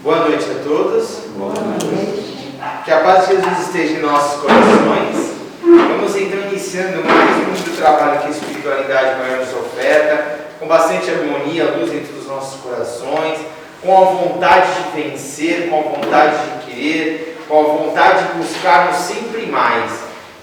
Boa noite a todos. Boa noite. Que a paz de Jesus esteja em nossos corações. Vamos então iniciando mais um trabalho que a espiritualidade maior nos oferta, com bastante harmonia, luz dentro dos nossos corações, com a vontade de vencer, com a vontade de querer, com a vontade de buscarmos sempre mais.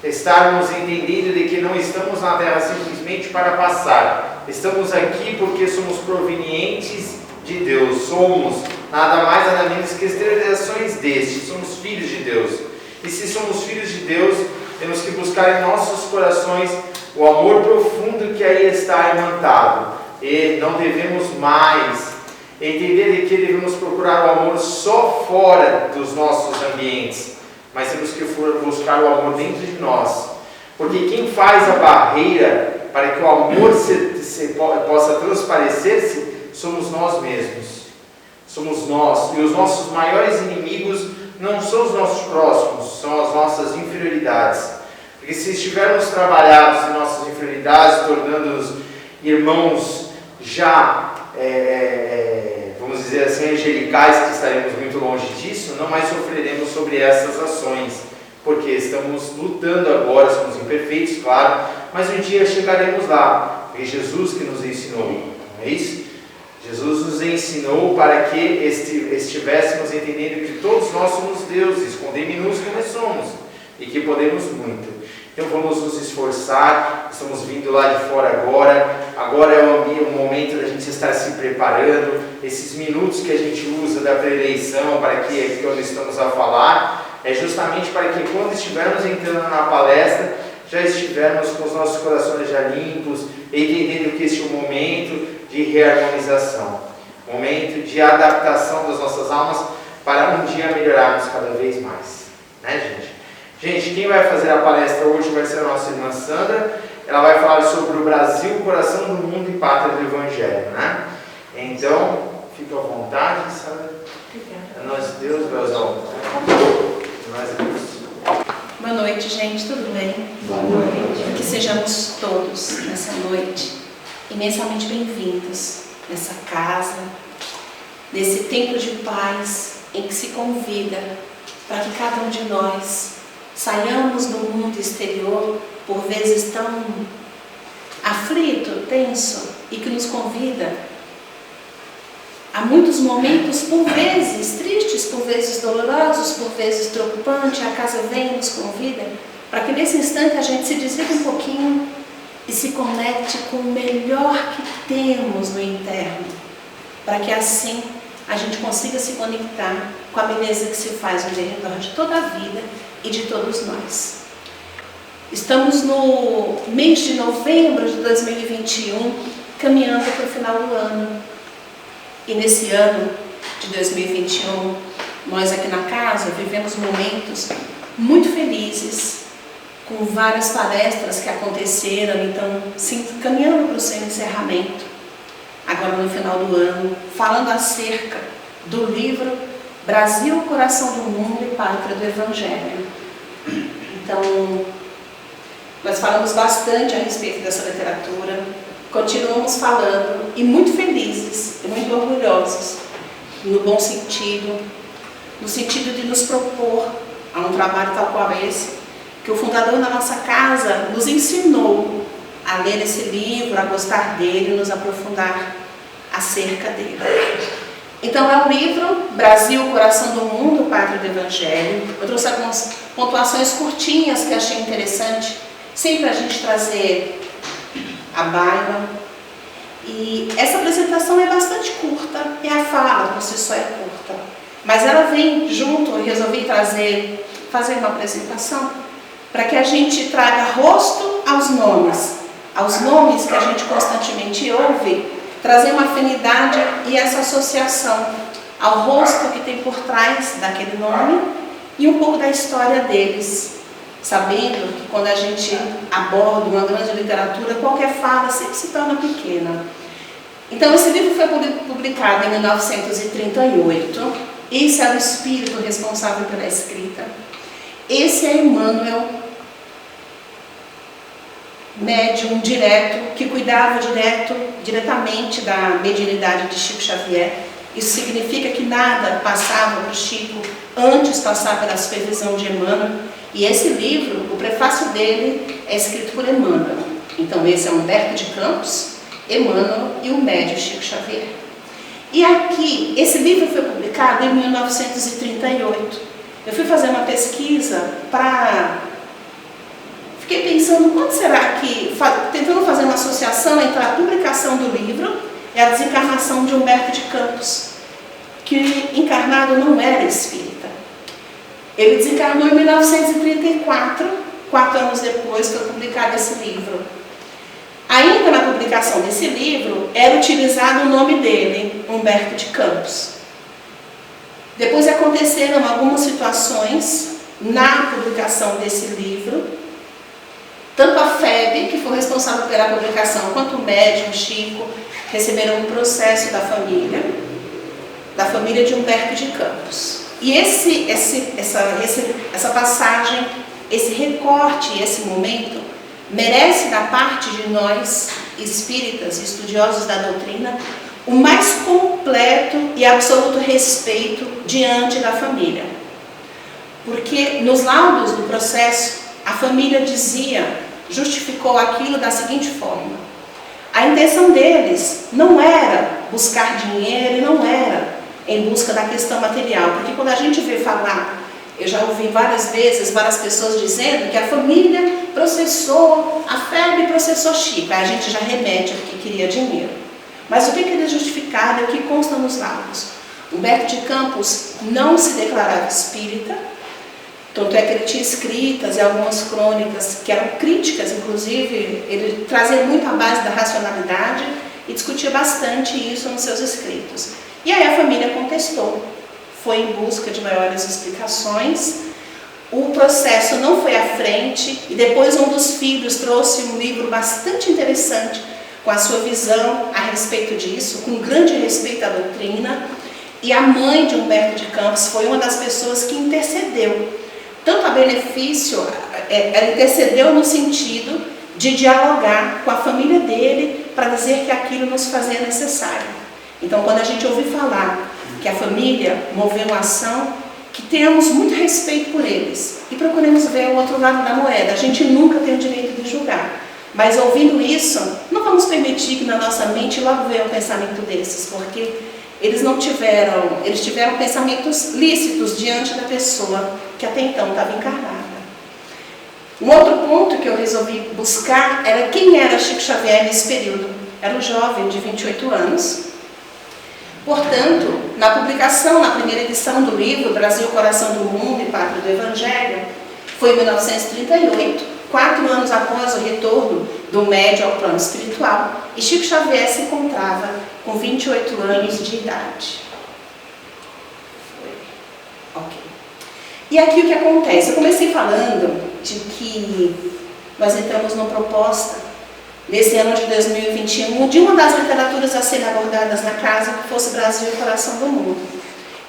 Estarmos entendendo de que não estamos na terra simplesmente para passar. Estamos aqui porque somos provenientes de Deus. Somos nada mais nada menos que exteriorizações deste. Somos filhos de Deus. E se somos filhos de Deus, temos que buscar em nossos corações o amor profundo que aí está imantado. E não devemos mais entender de que devemos procurar o amor só fora dos nossos ambientes, mas temos que buscar o amor dentro de nós. Porque quem faz a barreira para que o amor possa transparecer-se somos nós mesmos. Somos nós. E os nossos maiores inimigos não são os nossos próximos, são as nossas inferioridades. Porque se estivermos trabalhados em nossas inferioridades, tornando-nos irmãos já, vamos dizer assim, angelicais, que estaremos muito longe disso, não mais sofreremos sobre essas ações. Porque estamos lutando agora, somos imperfeitos, claro, mas um dia chegaremos lá. Foi Jesus que nos ensinou, não é isso? Jesus nos ensinou para que estivéssemos entendendo que todos nós somos deuses, com D minúsculo nós somos, e que podemos muito. Então vamos nos esforçar, estamos vindo lá de fora agora é o momento da gente estar se preparando, esses minutos que a gente usa da pré-eleição, para que quando estamos a falar, é justamente para que quando estivermos entrando na palestra, já estivermos com os nossos corações já limpos, entendendo que este é o momento de reharmonização, momento de adaptação das nossas almas para um dia melhorarmos cada vez mais, né, gente? Gente, quem vai fazer a palestra hoje vai ser a nossa irmã Sandra. Ela vai falar sobre o Brasil, coração do mundo e pátria do Evangelho, né? Então, fique à vontade, Sandra. É nós Deus, Belzão. É nós Deus. Boa noite, gente, tudo bem? Boa noite. Que sejamos todos nessa noite imensamente bem-vindos nessa casa, nesse templo de paz em que se convida para que cada um de nós saiamos do mundo exterior, por vezes tão aflito, tenso, e que nos convida a muitos momentos, por vezes tristes, por vezes dolorosos, por vezes preocupantes. A casa vem e nos convida para que nesse instante a gente se desligue um pouquinho e se conecte com o melhor que temos no interno, para que assim a gente consiga se conectar com a beleza que se faz ao redor de toda a vida e de todos nós. Estamos no mês de novembro de 2021, caminhando para o final do ano. E nesse ano de 2021, nós aqui na casa vivemos momentos muito felizes, com várias palestras que aconteceram, então, caminhando para o seu encerramento, agora no final do ano, falando acerca do livro Brasil, Coração do Mundo e Pátria do Evangelho. Então, nós falamos bastante a respeito dessa literatura, continuamos falando e muito felizes e muito orgulhosos, no bom sentido, no sentido de nos propor a um trabalho tal qual esse, que o fundador da nossa casa nos ensinou a ler esse livro, a gostar dele, nos aprofundar acerca dele. Então é o livro Brasil, Coração do Mundo, Pátria do Evangelho. Eu trouxe algumas pontuações curtinhas que achei interessante, sempre a gente trazer a baila. E essa apresentação é bastante curta, e a fala por si só é curta. Mas ela vem junto, eu resolvi fazer uma apresentação, para que a gente traga rosto aos nomes que a gente constantemente ouve, trazer uma afinidade e essa associação ao rosto que tem por trás daquele nome e um pouco da história deles, sabendo que quando a gente aborda uma grande literatura, qualquer fala sempre se torna pequena. Então esse livro foi publicado em 1938, esse é o espírito responsável pela escrita. Esse é Emmanuel, médium direto, que cuidava diretamente da mediunidade de Chico Xavier. Isso significa que nada passava para o Chico antes de passar pela supervisão de Emmanuel. E esse livro, o prefácio dele é escrito por Emmanuel. Então esse é Humberto de Campos, Emmanuel e o médium Chico Xavier. E aqui, esse livro foi publicado em 1938. Eu fui fazer uma pesquisa Fiquei pensando, quando será que, tentando fazer uma associação entre a publicação do livro e a desencarnação de Humberto de Campos, que encarnado não era espírita. Ele desencarnou em 1934, 4 anos depois foi publicado esse livro. Ainda na publicação desse livro, era utilizado o nome dele, Humberto de Campos. Depois aconteceram algumas situações na publicação desse livro. Tanto a FEB, que foi responsável pela publicação, quanto o médium Chico, receberam um processo da família de Humberto de Campos. E essa passagem, esse recorte, esse momento, merece da parte de nós, espíritas, estudiosos da doutrina, o mais completo e absoluto respeito diante da família. Porque nos laudos do processo, a família justificou aquilo da seguinte forma: a intenção deles não era buscar dinheiro e não era em busca da questão material, porque quando a gente vê falar, eu já ouvi várias vezes várias pessoas dizendo que a família processou, a FEB processou Chico, aí a gente já remete ao que queria dinheiro. Mas o que eles justificaram é o que consta nos laudos. Humberto de Campos não se declarava espírita, tanto é que ele tinha escritas e algumas crônicas que eram críticas, inclusive, ele trazia muito a base da racionalidade e discutia bastante isso nos seus escritos. E aí a família contestou, foi em busca de maiores explicações, o processo não foi à frente e depois um dos filhos trouxe um livro bastante interessante com a sua visão a respeito disso, com grande respeito à doutrina, e a mãe de Humberto de Campos foi uma das pessoas que intercedeu. Tanto a benefício, ela intercedeu no sentido de dialogar com a família dele para dizer que aquilo nos fazia necessário. Então, quando a gente ouve falar que a família moveu uma ação, que tenhamos muito respeito por eles e procuremos ver o outro lado da moeda. A gente nunca tem o direito de julgar, mas ouvindo isso, não vamos permitir que na nossa mente logo venha um pensamento desses, porque eles tiveram pensamentos lícitos diante da pessoa que até então estava encarnada. Um outro ponto que eu resolvi buscar era quem era Chico Xavier nesse período. Era um jovem de 28 anos. Portanto, na publicação, na primeira edição do livro Brasil, Coração do Mundo e Pátria do Evangelho, foi em 1938, 4 anos após o retorno do médium ao plano espiritual, e Chico Xavier se encontrava com 28 anos de idade. Ok. E aqui o que acontece? Eu comecei falando de que nós entramos numa proposta nesse ano de 2021, de uma das literaturas a serem abordadas na casa, que fosse Brasil, Coração do Mundo.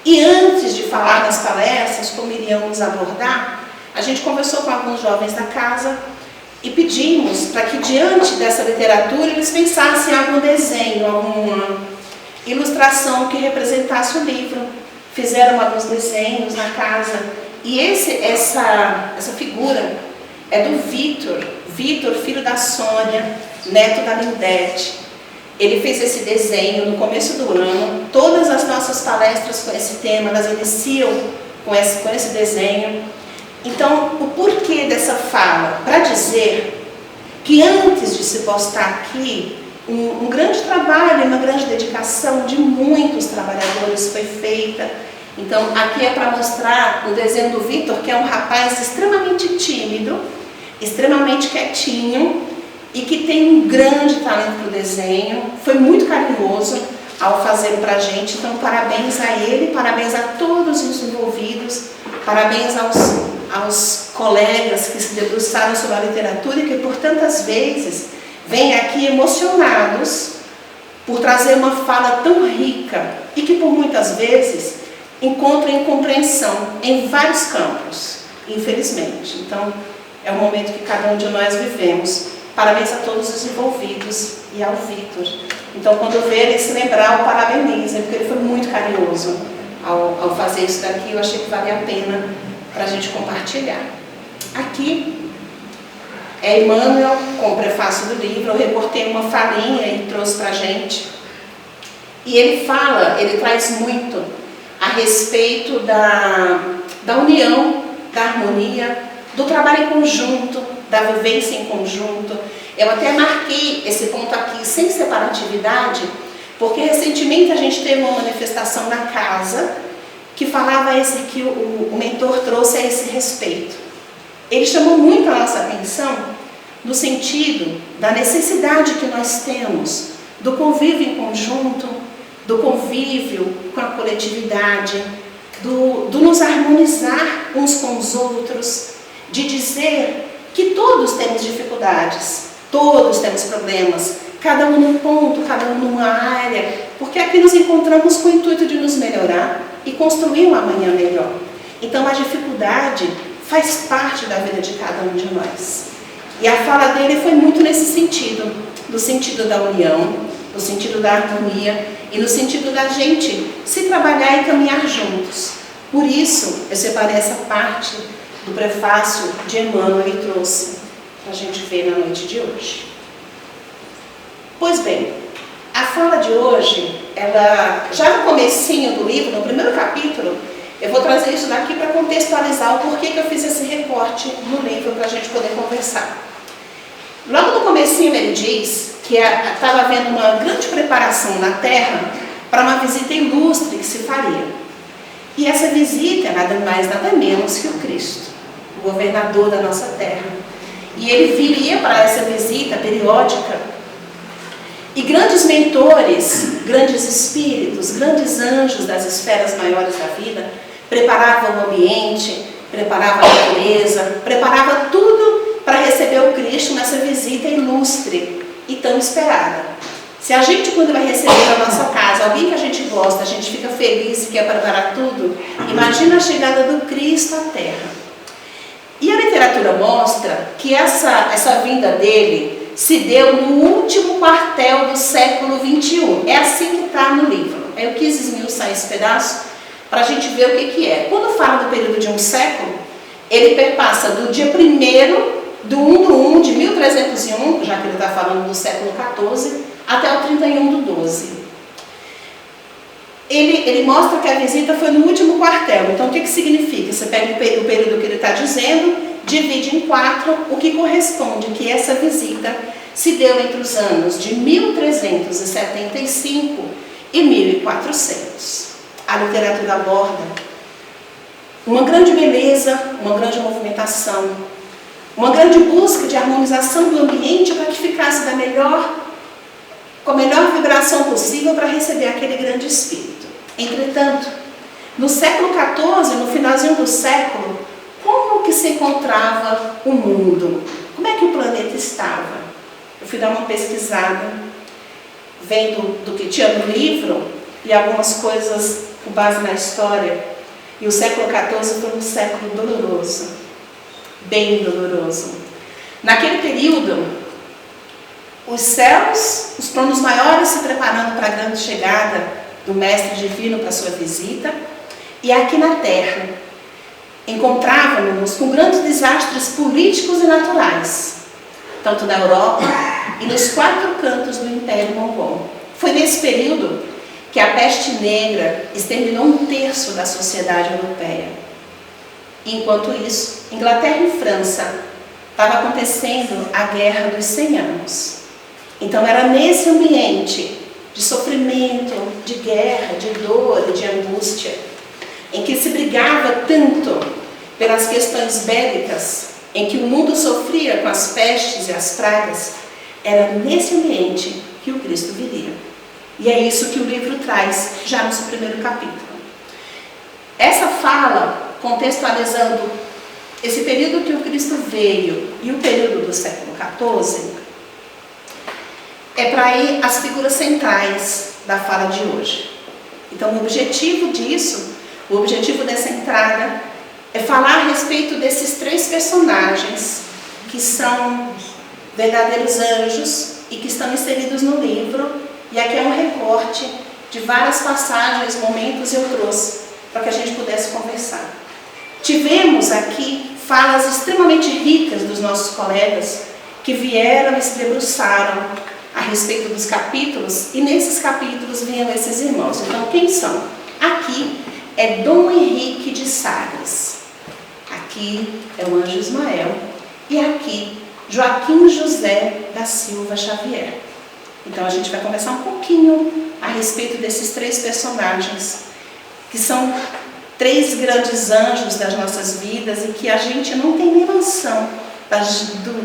E antes de falar das palestras, como iríamos abordar, a gente conversou com alguns jovens da casa e pedimos para que, diante dessa literatura, eles pensassem em algum desenho, alguma ilustração que representasse o livro. Fizeram alguns desenhos na casa. E essa figura é do Vitor, filho da Sônia, neto da Lindete. Ele fez esse desenho no começo do ano. Todas as nossas palestras com esse tema, elas iniciam com esse desenho. Então, o porquê dessa fala? Para dizer que antes de se postar aqui, um grande trabalho, uma grande dedicação de muitos trabalhadores foi feita. Então, aqui é para mostrar o desenho do Vitor, que é um rapaz extremamente tímido, extremamente quietinho e que tem um grande talento para o desenho. Foi muito carinhoso ao fazer para a gente. Então, parabéns a ele, parabéns a todos os envolvidos, parabéns aos colegas que se debruçaram sobre a literatura e que por tantas vezes vêm aqui emocionados por trazer uma fala tão rica e que por muitas vezes encontram incompreensão em vários campos, infelizmente. Então, é o momento que cada um de nós vivemos. Parabéns a todos os envolvidos e ao Vitor. Então, quando vê ele se lembrar, o parabeniza, porque ele foi muito carinhoso ao fazer isso daqui. Eu achei que valia a pena para a gente compartilhar. Aqui é Emmanuel, com o prefácio do livro. Eu recortei uma falinha e trouxe para a gente. E ele traz muito a respeito da união, da harmonia, do trabalho em conjunto, da vivência em conjunto. Eu até marquei esse ponto aqui sem separatividade, porque recentemente a gente teve uma manifestação na casa que falava que o mentor trouxe a esse respeito. Ele chamou muito a nossa atenção no sentido da necessidade que nós temos do convívio em conjunto, do convívio com a coletividade, do nos harmonizar uns com os outros, de dizer que todos temos dificuldades, todos temos problemas, cada um num ponto, cada um numa área, porque aqui nos encontramos com o intuito de nos melhorar e construir um amanhã melhor. Então a dificuldade faz parte da vida de cada um de nós. E a fala dele foi muito nesse sentido, no sentido da união, no sentido da harmonia e no sentido da gente se trabalhar e caminhar juntos. Por isso, eu separei essa parte do prefácio de Emmanuel e trouxe para a gente ver na noite de hoje. Pois bem, a fala de hoje, ela já no comecinho do livro, no primeiro capítulo, eu vou trazer isso daqui para contextualizar o porquê que eu fiz esse recorte no livro para a gente poder conversar. Logo no comecinho ele diz que estava havendo uma grande preparação na Terra para uma visita ilustre que se faria. E essa visita é nada mais, nada menos que o Cristo, o governador da nossa terra. E ele viria para essa visita periódica. E grandes mentores, grandes espíritos, grandes anjos das esferas maiores da vida, preparavam o ambiente, preparavam a natureza, preparavam tudo para receber o Cristo nessa visita ilustre e tão esperada. Se a gente, quando vai receber na nossa casa alguém que a gente gosta, a gente fica feliz e quer preparar tudo, imagina a chegada do Cristo à Terra. E a literatura mostra que essa vinda dele se deu no último quartel do século XXI. É assim que está no livro. Eu quis esmiuçar esse pedaço para a gente ver o que é. Quando fala do período de um século, ele perpassa do dia 1º do 1/1 de 1301, já que ele está falando do século XIV, até o 31 do 12. Ele mostra que a visita foi no último quartel. Então, o que significa? Você pega o período que ele está dizendo, divide em 4, o que corresponde que essa visita se deu entre os anos de 1375 e 1400. A literatura aborda uma grande beleza, uma grande movimentação, uma grande busca de harmonização do ambiente para que ficasse com a melhor vibração possível para receber aquele grande espírito. Entretanto, no século XIV, no finalzinho do século, como que se encontrava o mundo? Como é que o planeta estava? Eu fui dar uma pesquisada, vendo do que tinha no livro e algumas coisas com base na história. E o século XIV foi um século doloroso, bem doloroso. Naquele período, os céus, os tronos maiores se preparando para a grande chegada do Mestre Divino para a sua visita, e aqui na Terra encontrávamos com grandes desastres políticos e naturais, tanto na Europa e nos 4 cantos do Império Mongol. Foi nesse período que a peste negra exterminou 1/3 da sociedade europeia. Enquanto isso, Inglaterra e França estava acontecendo a Guerra dos 100 Anos. Então era nesse ambiente de sofrimento, de guerra, de dor e de angústia, em que se brigava tanto pelas questões bélicas, em que o mundo sofria com as pestes e as pragas, era nesse ambiente que o Cristo viria. E é isso que o livro traz já no seu primeiro capítulo. Essa fala, contextualizando esse período que o Cristo veio e o período do século XIV, é para ir as figuras centrais da fala de hoje. Então, o objetivo disso, o objetivo dessa entrada, é falar a respeito desses 3 personagens que são verdadeiros anjos e que estão inseridos no livro. E aqui é um recorte de várias passagens, momentos eu trouxe para que a gente pudesse conversar. Tivemos aqui falas extremamente ricas dos nossos colegas que vieram e se debruçaram a respeito dos capítulos, e nesses capítulos vinham esses irmãos. Então, quem são? Aqui é Dom Henrique de Sagres, aqui é o anjo Ismael, e aqui Joaquim José da Silva Xavier. Então a gente vai conversar um pouquinho a respeito desses três personagens, que são três grandes anjos das nossas vidas e que a gente não tem nem noção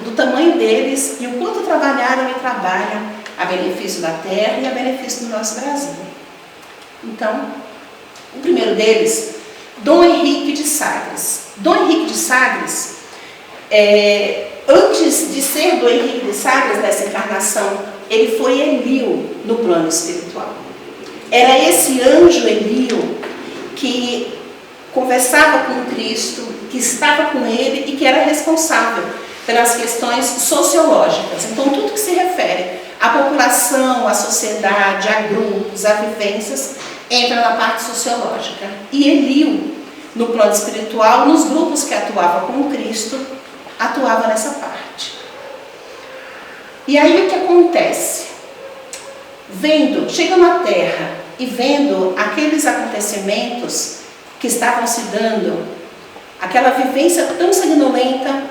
do tamanho deles e o quanto trabalharam e trabalham a benefício da terra e a benefício do nosso Brasil. Então, o primeiro deles, Dom Henrique de Sagres. Dom Henrique de Sagres, antes de ser Dom Henrique de Sagres nessa encarnação, ele foi Elio no plano espiritual. Era esse anjo Elio que conversava com Cristo, que estava com ele e que era responsável pelas questões sociológicas. Então, tudo que se refere à população, à sociedade, a grupos, a vivências, entra na parte sociológica. E Elio, no plano espiritual, nos grupos que atuavam com Cristo, atuava nessa parte. E aí o que acontece? Chegando à Terra e vendo aqueles acontecimentos que estavam se dando, aquela vivência tão sanguinolenta,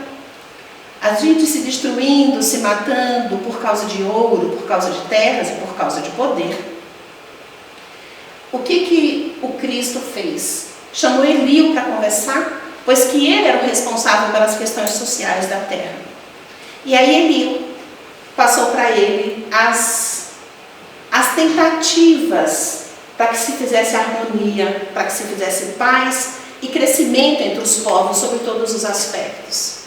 a gente se destruindo, se matando por causa de ouro, por causa de terras e por causa de poder. O que o Cristo fez? Chamou Elio para conversar, pois que ele era o responsável pelas questões sociais da terra. E aí Elio passou para ele as tentativas para que se fizesse harmonia, para que se fizesse paz e crescimento entre os povos sobre todos os aspectos.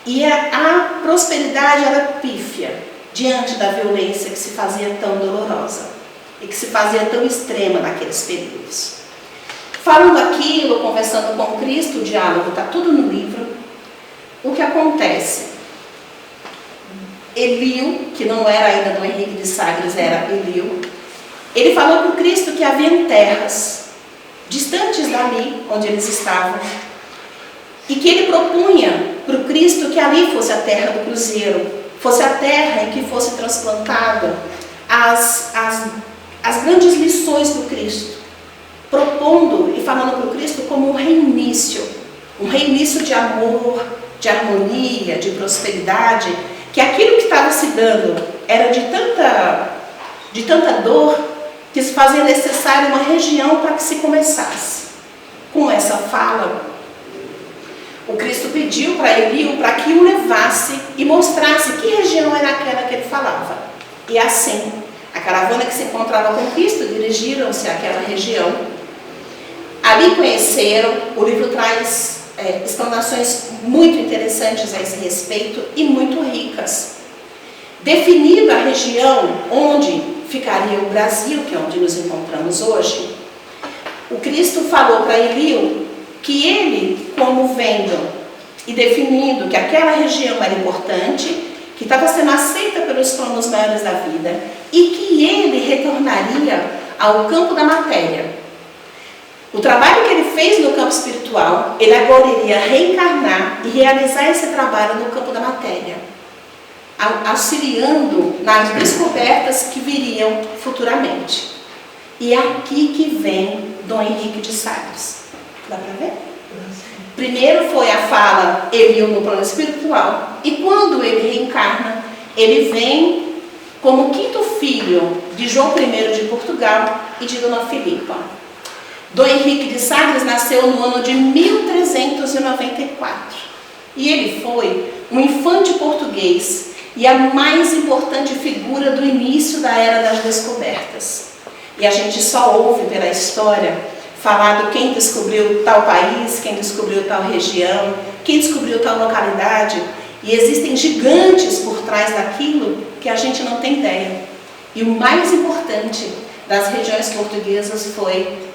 E a prosperidade era pífia diante da violência que se fazia tão dolorosa e que se fazia tão extrema naqueles períodos. Falando aquilo, conversando com Cristo, o diálogo está tudo no livro. O que acontece? Elio, que não era ainda Dom Henrique de Sagres, era Elio, ele falou para o Cristo que havia terras distantes dali, onde eles estavam, e que ele propunha para o Cristo que ali fosse a terra do cruzeiro, fosse a terra em que fosse transplantado as grandes lições do Cristo, propondo e falando para o Cristo como um reinício de amor, de harmonia, de prosperidade, que aquilo que estava se dando era de tanta dor que se fazia necessária uma região para que se começasse. Com essa fala, o Cristo pediu para Elio para que o levasse e mostrasse que região era aquela que ele falava. E assim, a caravana que se encontrava com Cristo dirigiram-se àquela região. Ali conheceram, o livro traz explanações muito interessantes a esse respeito e muito ricas. Definindo a região onde ficaria o Brasil, que é onde nos encontramos hoje, o Cristo falou para Elio que ele, como vendo e definindo que aquela região era importante, que estava sendo aceita pelos planos maiores da vida e que ele retornaria ao campo da matéria. O trabalho que ele fez no campo espiritual, ele agora iria reencarnar e realizar esse trabalho no campo da matéria, auxiliando nas descobertas que viriam futuramente. E é aqui que vem Dom Henrique de Sagres. Dá para ver? Primeiro foi a fala Elio no plano espiritual, e quando ele reencarna, ele vem como quinto filho de João I de Portugal e de Dona Filipa. Dom Henrique de Sagres nasceu no ano de 1394 e ele foi um infante português e a mais importante figura do início da Era das Descobertas. E a gente só ouve pela história falar de quem descobriu tal país, quem descobriu tal região, quem descobriu tal localidade, e existem gigantes por trás daquilo que a gente não tem ideia. E o mais importante das regiões portuguesas foi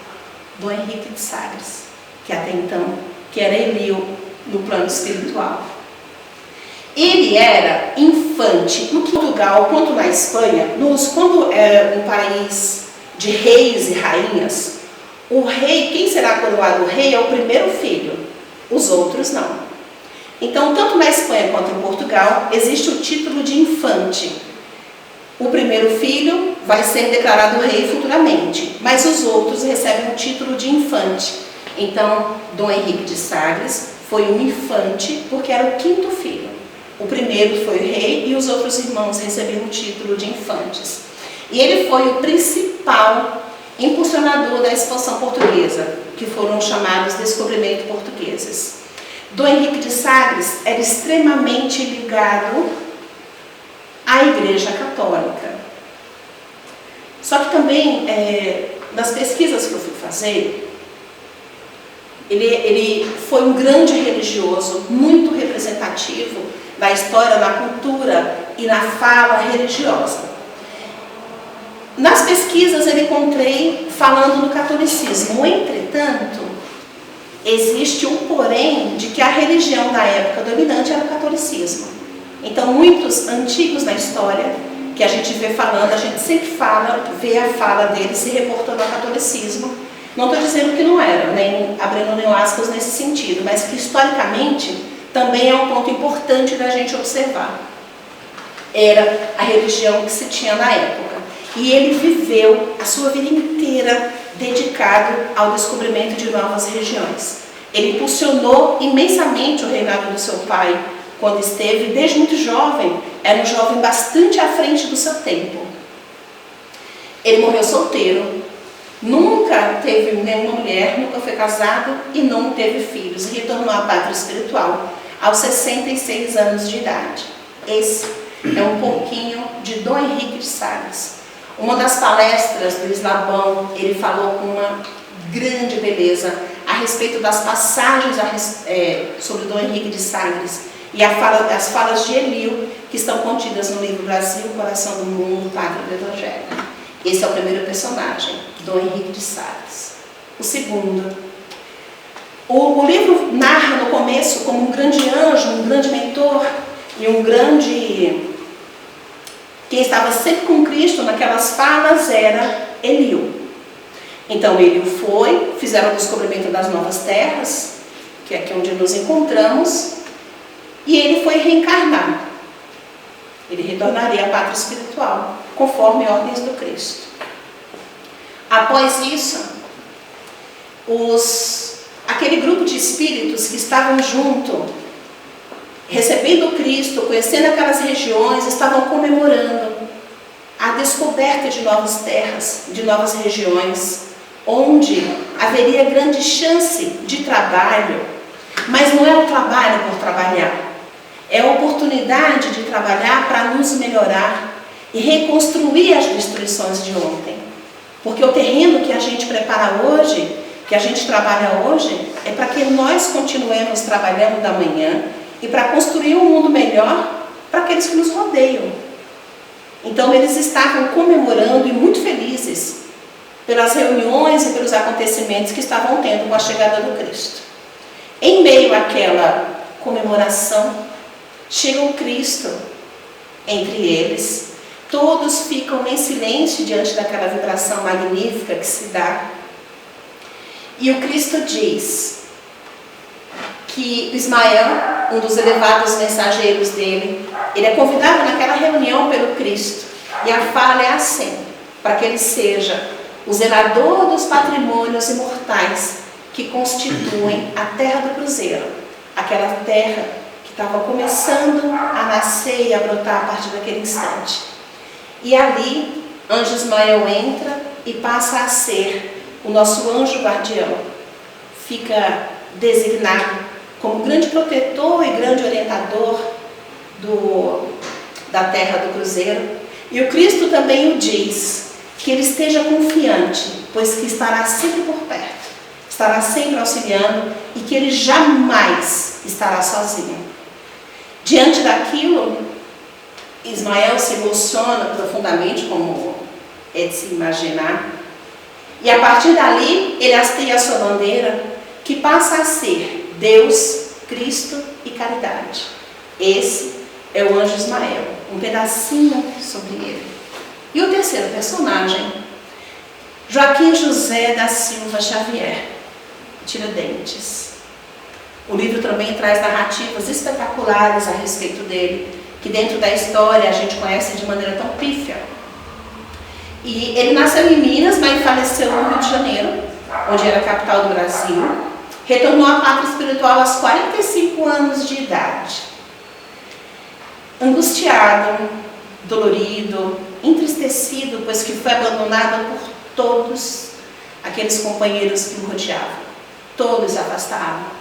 Dom Henrique de Sagres, que até então, que era Elio no plano espiritual. Ele era infante em Portugal, quanto na Espanha. Quando é um país de reis e rainhas, o rei, quem será coroado rei é o primeiro filho, os outros não. Então, tanto na Espanha quanto em Portugal, existe o título de infante. O primeiro filho vai ser declarado rei futuramente, mas os outros recebem o título de infante. Então, Dom Henrique de Sagres foi um infante porque era o quinto filho. O primeiro foi o rei e os outros irmãos receberam o título de infantes. E ele foi o principal impulsionador da expansão portuguesa, que foram chamados descobrimentos portugueses. Dom Henrique de Sagres era extremamente ligado à Igreja Católica. Só que também, nas pesquisas que eu fui fazer, ele foi um grande religioso, muito representativo da história, na cultura e na fala religiosa. Nas pesquisas eu encontrei falando do catolicismo. Entretanto, existe um porém de que a religião da época dominante era o catolicismo. Então, muitos antigos na história que a gente vê falando, a gente sempre vê a fala dele se reportando ao catolicismo. Não estou dizendo que não era, nem abrindo nenhum aspas nesse sentido, mas que historicamente também é um ponto importante da gente observar. Era a religião que se tinha na época. E ele viveu a sua vida inteira dedicado ao descobrimento de novas regiões. Ele impulsionou imensamente o reinado do seu pai, quando esteve, desde muito jovem, era um jovem bastante à frente do seu tempo. Ele morreu solteiro, nunca teve nenhuma mulher, nunca foi casado e não teve filhos, e retornou à pátria espiritual aos 66 anos de idade. Esse é um pouquinho de Dom Henrique de Sagres. Uma das palestras do Eslabão, ele falou com uma grande beleza a respeito das passagens sobre Dom Henrique de Sagres e as falas de Elio, que estão contidas no livro Brasil, Coração do Mundo, Pátria do Evangelho. Esse é o primeiro personagem, Dom Henrique de Sagres. O segundo, o livro narra no começo como um grande anjo, um grande mentor e um grande... Quem estava sempre com Cristo naquelas falas era Elio. Então Elio fizeram o descobrimento das novas terras, que é aqui onde nos encontramos, e ele foi reencarnar. Ele retornaria à pátria espiritual, conforme ordens do Cristo. Após isso, aquele grupo de espíritos que estavam junto, recebendo Cristo, conhecendo aquelas regiões, estavam comemorando a descoberta de novas terras, de novas regiões, onde haveria grande chance de trabalho, mas não é o trabalho por trabalhar, é a oportunidade de trabalhar para nos melhorar e reconstruir as destruições de ontem. Porque o terreno que a gente prepara hoje, que a gente trabalha hoje, é para que nós continuemos trabalhando da manhã e para construir um mundo melhor para aqueles que nos rodeiam. Então eles estavam comemorando e muito felizes pelas reuniões e pelos acontecimentos que estavam tendo com a chegada do Cristo. Em meio àquela comemoração, chega o Cristo entre eles, todos ficam em silêncio diante daquela vibração magnífica que se dá. E o Cristo diz que Ismael, um dos elevados mensageiros dele, ele é convidado naquela reunião pelo Cristo. E a fala é assim, para que ele seja o zelador dos patrimônios imortais que constituem a terra do Cruzeiro, aquela terra que estava começando a nascer e a brotar a partir daquele instante. E ali, anjo Ismael entra e passa a ser o nosso anjo guardião. Fica designado como grande protetor e grande orientador da terra do Cruzeiro. E o Cristo também o diz, que ele esteja confiante, pois que estará sempre por perto, estará sempre auxiliando e que ele jamais estará sozinho. Diante daquilo, Ismael se emociona profundamente, como é de se imaginar, e a partir dali ele hasteia a sua bandeira, que passa a ser Deus, Cristo e caridade. Esse é o anjo Ismael, um pedacinho sobre ele. E o terceiro personagem, Joaquim José da Silva Xavier, Tiradentes. O livro também traz narrativas espetaculares a respeito dele, que dentro da história a gente conhece de maneira tão pífia. E ele nasceu em Minas, mas faleceu no Rio de Janeiro, onde era a capital do Brasil. Retornou à pátria espiritual aos 45 anos de idade. Angustiado, dolorido, entristecido, pois que foi abandonado por todos aqueles companheiros que o rodeavam. Todos afastaram.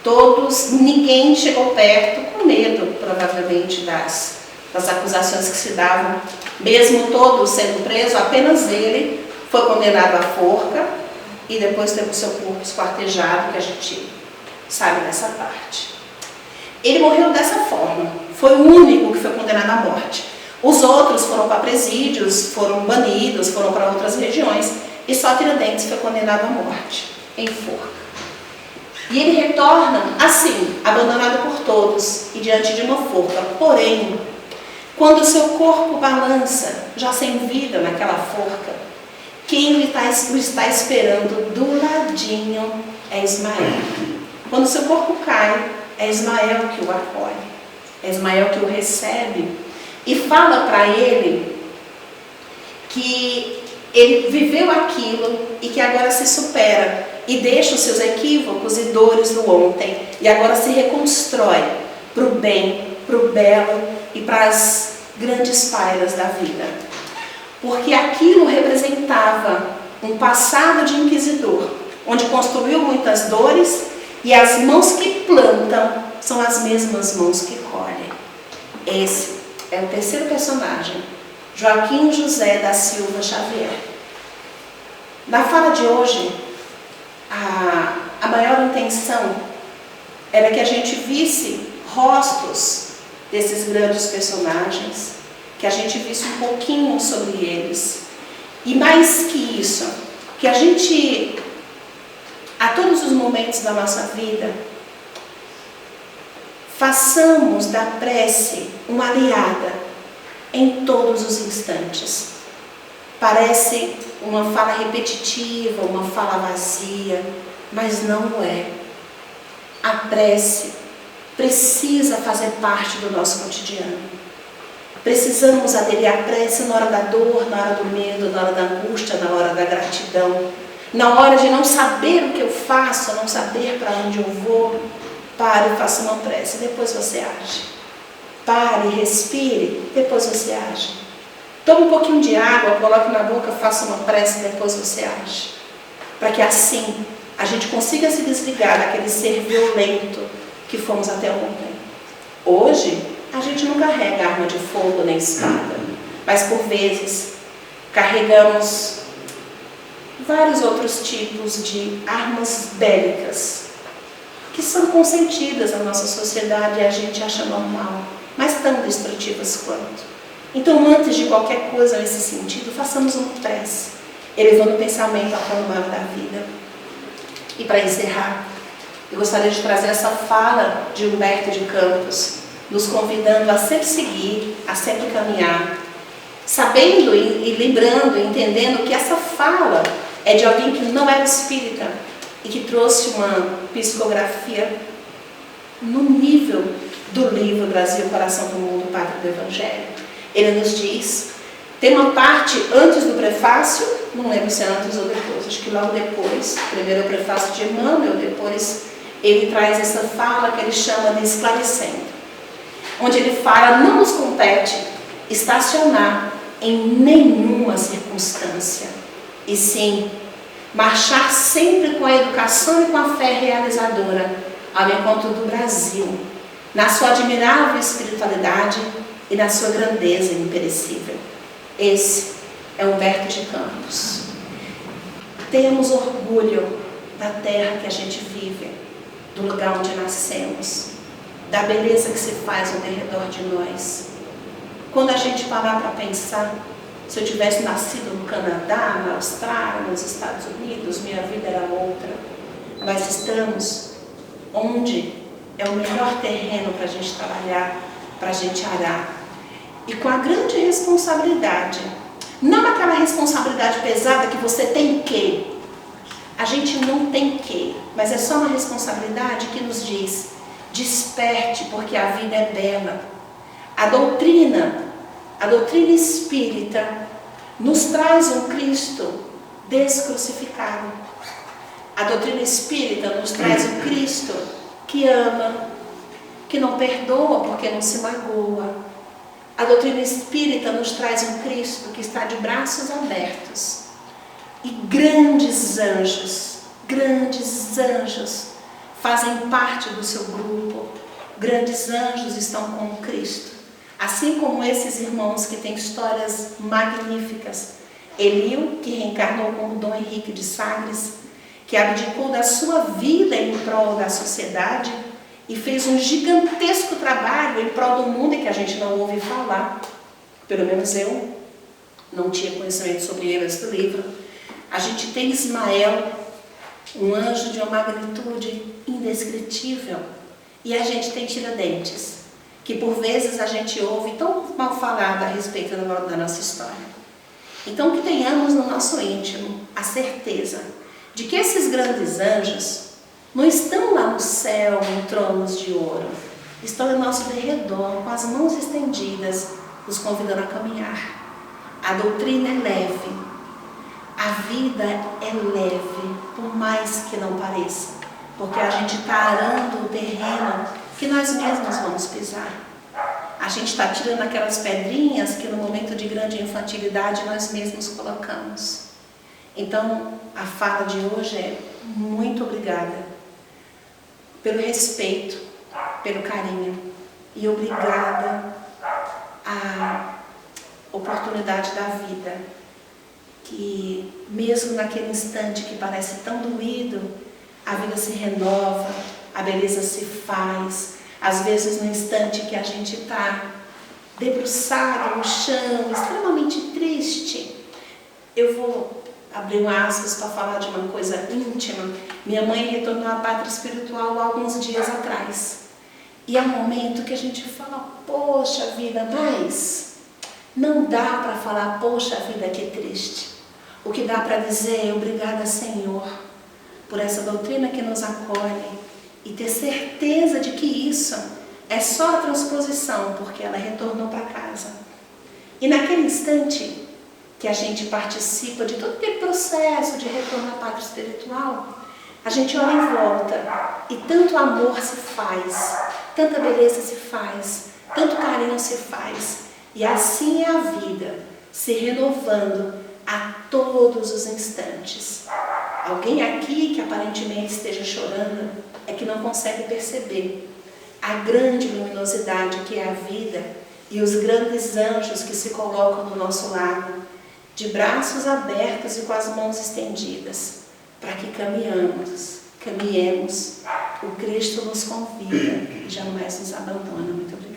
Todos, ninguém chegou perto, com medo, provavelmente, das acusações que se davam. Mesmo todos sendo presos, apenas ele foi condenado à forca e depois teve o seu corpo esquartejado, que a gente sabe dessa parte. Ele morreu dessa forma. Foi o único que foi condenado à morte. Os outros foram para presídios, foram banidos, foram para outras regiões, e só Tiradentes foi condenado à morte, em forca. E ele retorna assim, abandonado por todos e diante de uma forca. Porém, quando o seu corpo balança, já sem vida naquela forca, quem o está esperando do ladinho é Ismael. Quando o seu corpo cai, é Ismael que o acolhe, é Ismael que o recebe e fala para ele que ele viveu aquilo e que agora se supera e deixa os seus equívocos e dores do ontem e agora se reconstrói para o bem, para o belo e para as grandes pairas da vida. Porque aquilo representava um passado de inquisidor, onde construiu muitas dores e as mãos que plantam são as mesmas mãos que colhem. Esse é o terceiro personagem, Joaquim José da Silva Xavier. Na fala de hoje, a maior intenção era que a gente visse rostos desses grandes personagens, que a gente visse um pouquinho sobre eles. E mais que isso, que a gente, a todos os momentos da nossa vida, façamos da prece uma aliada em todos os instantes. Parece uma fala repetitiva, uma fala vazia, mas não é. A prece precisa fazer parte do nosso cotidiano. Precisamos aderir à prece na hora da dor, na hora do medo, na hora da angústia, na hora da gratidão, na hora de não saber o que eu faço, não saber para onde eu vou. Pare e faça uma prece, depois você age. Pare, respire, depois você age. Tome um pouquinho de água, coloque na boca, faça uma prece, depois você age. Para que assim a gente consiga se desligar daquele ser violento que fomos até ontem. Hoje, a gente não carrega arma de fogo nem espada, mas por vezes carregamos vários outros tipos de armas bélicas que são consentidas na nossa sociedade e a gente acha normal, mas tão destrutivas quanto. Então, antes de qualquer coisa nesse sentido, façamos uma prece, elevando o pensamento ao plano maior da vida. E para encerrar, eu gostaria de trazer essa fala de Humberto de Campos, nos convidando a sempre seguir, a sempre caminhar, sabendo e lembrando, entendendo que essa fala é de alguém que não era espírita e que trouxe uma psicografia no nível do livro Brasil, Coração do Mundo, Pátria do Evangelho. Ele nos diz, tem uma parte antes do prefácio, não lembro se é antes ou depois, acho que logo depois, primeiro é o prefácio de Emmanuel, depois ele traz essa fala que ele chama de esclarecendo, onde ele fala, não nos compete estacionar em nenhuma circunstância, e sim marchar sempre com a educação e com a fé realizadora ao encontro do Brasil, na sua admirável espiritualidade e na sua grandeza imperecível. Esse é Humberto de Campos. Temos orgulho da terra que a gente vive, do lugar onde nascemos, da beleza que se faz ao redor de nós. Quando a gente parar para pensar, se eu tivesse nascido no Canadá, na Austrália, nos Estados Unidos, minha vida era outra. Nós estamos onde é o melhor terreno para a gente trabalhar, para a gente arar. E com a grande responsabilidade, não aquela responsabilidade pesada que você tem que. A gente não tem que, mas é só uma responsabilidade que nos diz: desperte, porque a vida é bela. A doutrina espírita nos traz um Cristo descrucificado. A doutrina espírita nos traz um Cristo que ama, que não perdoa porque não se magoa. A doutrina espírita nos traz um Cristo que está de braços abertos. E grandes anjos fazem parte do seu grupo. Grandes anjos estão com Cristo. Assim como esses irmãos que têm histórias magníficas. Elio, que reencarnou como Dom Henrique de Sagres, que abdicou da sua vida em prol da sociedade e fez um gigantesco trabalho em prol do mundo e que a gente não ouve falar. Pelo menos eu não tinha conhecimento sobre ele antes do livro. A gente tem Ismael, um anjo de uma magnitude indescritível. E a gente tem Tiradentes, que por vezes a gente ouve tão mal falado a respeito da nossa história. Então que tenhamos no nosso íntimo a certeza de que esses grandes anjos não estão lá no céu em tronos de ouro, estão em nosso derredor, com as mãos estendidas, nos convidando a caminhar. A doutrina é leve, a vida é leve, por mais que não pareça, porque a gente está arando o terreno que nós mesmos vamos pisar. A gente está tirando aquelas pedrinhas que no momento de grande infantilidade nós mesmos colocamos. Então, a fala de hoje é: muito obrigada pelo respeito, pelo carinho, e obrigada à oportunidade da vida, que mesmo naquele instante que parece tão doído, a vida se renova, a beleza se faz. Às vezes no instante que a gente está debruçado no chão, extremamente triste, eu vou abrir um aspas para falar de uma coisa íntima. Minha mãe retornou à pátria espiritual há alguns dias atrás. E é um momento que a gente fala: poxa vida, mas não dá para falar: poxa vida, que triste. O que dá para dizer é: obrigada, Senhor, por essa doutrina que nos acolhe, e ter certeza de que isso é só a transposição, porque ela retornou para casa. E naquele instante que a gente participa de todo aquele processo de retorno à pátria espiritual, a gente olha em volta e tanto amor se faz, tanta beleza se faz, tanto carinho se faz, e assim é a vida, se renovando a todos os instantes. Alguém aqui que aparentemente esteja chorando é que não consegue perceber a grande luminosidade que é a vida e os grandes anjos que se colocam do nosso lado, de braços abertos e com as mãos estendidas, para que caminhemos. O Cristo nos convida e jamais nos abandona. Muito obrigada.